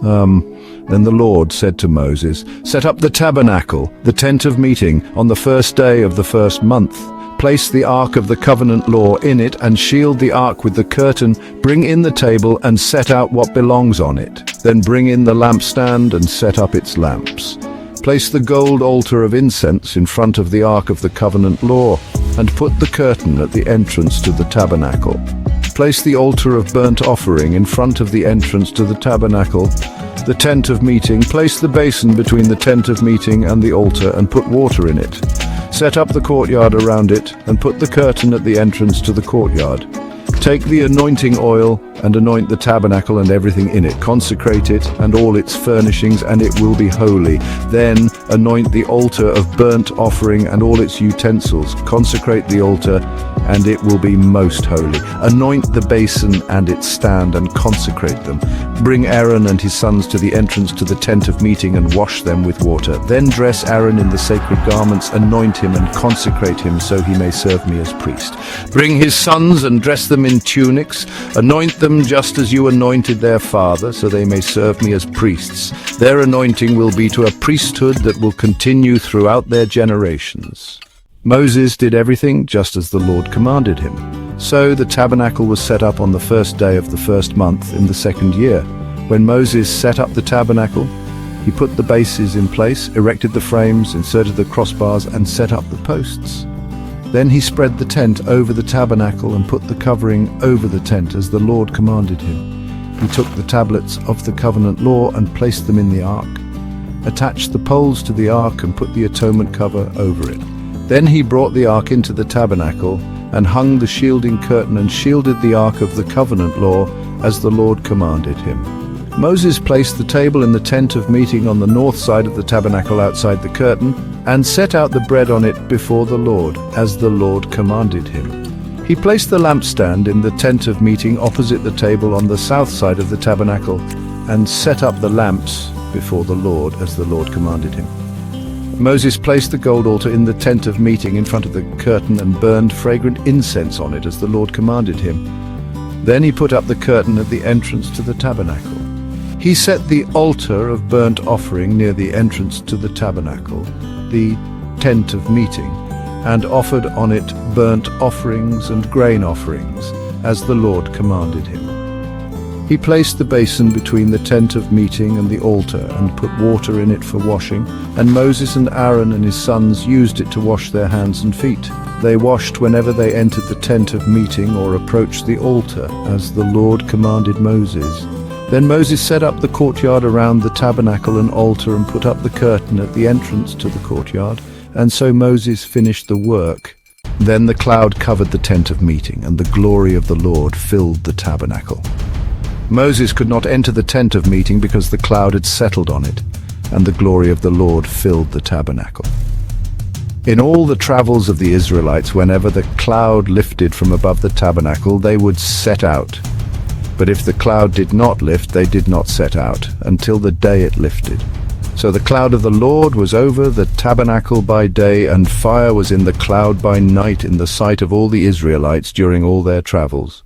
Then the Lord said to Moses, "Set up the tabernacle, the tent of meeting, on the first day of the first month. Place the ark of the covenant law in it and shield the ark with the curtain. Bring in the table and set out what belongs on it. Then bring in the lampstand and set up its lamps. Place the gold altar of incense in front of the ark of the covenant law and put the curtain at the entrance to the tabernacle. Place the altar of burnt offering in front of the entrance to the tabernacle, the tent of meeting. Place the basin between the tent of meeting and the altar and put water in it. Set up the courtyard around it and put the curtain at the entrance to the courtyard. Take the anointing oil and anoint the tabernacle and everything in it. Consecrate it and all its furnishings, and it will be holy. Then anoint the altar of burnt offering and all its utensils. Consecrate the altar, and it will be most holy. Anoint the basin and its stand and consecrate them. Bring Aaron and his sons to the entrance to the tent of meeting and wash them with water. Then dress Aaron in the sacred garments, anoint him and consecrate him so he may serve me as priest. Bring his sons and dress them in tunics. Anoint them just as you anointed their father, so they may serve me as priests. Their anointing will be to a priesthood that will continue throughout their generations." Moses did everything just as the Lord commanded him. So the tabernacle was set up on the first day of the first month in the second year. When Moses set up the tabernacle, he put the bases in place, erected the frames, inserted the crossbars, and set up the posts. Then he spread the tent over the tabernacle and put the covering over the tent as the Lord commanded him. He took the tablets of the covenant law and placed them in the ark, attached the poles to the ark and put the atonement cover over it. Then he brought the ark into the tabernacle and hung the shielding curtain and shielded the ark of the covenant law as the Lord commanded him. Moses placed the table in the tent of meeting on the north side of the tabernacle outside the curtain and set out the bread on it before the Lord, as the Lord commanded him. He placed the lampstand in the tent of meeting opposite the table on the south side of the tabernacle and set up the lamps before the Lord, as the Lord commanded him. Moses placed the gold altar in the tent of meeting in front of the curtain and burned fragrant incense on it, as the Lord commanded him. Then he put up the curtain at the entrance to the tabernacle. He set the altar of burnt offering near the entrance to the tabernacle, the tent of meeting, and offered on it burnt offerings and grain offerings, as the Lord commanded him. He placed the basin between the tent of meeting and the altar and put water in it for washing, and Moses and Aaron and his sons used it to wash their hands and feet. They washed whenever they entered the tent of meeting or approached the altar, as the Lord commanded Moses. Then Moses set up the courtyard around the tabernacle and altar and put up the curtain at the entrance to the courtyard, and so Moses finished the work. Then the cloud covered the tent of meeting, and the glory of the Lord filled the tabernacle. Moses could not enter the tent of meeting because the cloud had settled on it, and the glory of the Lord filled the tabernacle. In all the travels of the Israelites, whenever the cloud lifted from above the tabernacle, they would set out. But if the cloud did not lift, they did not set out until the day it lifted. So the cloud of the Lord was over the tabernacle by day, and fire was in the cloud by night in the sight of all the Israelites during all their travels.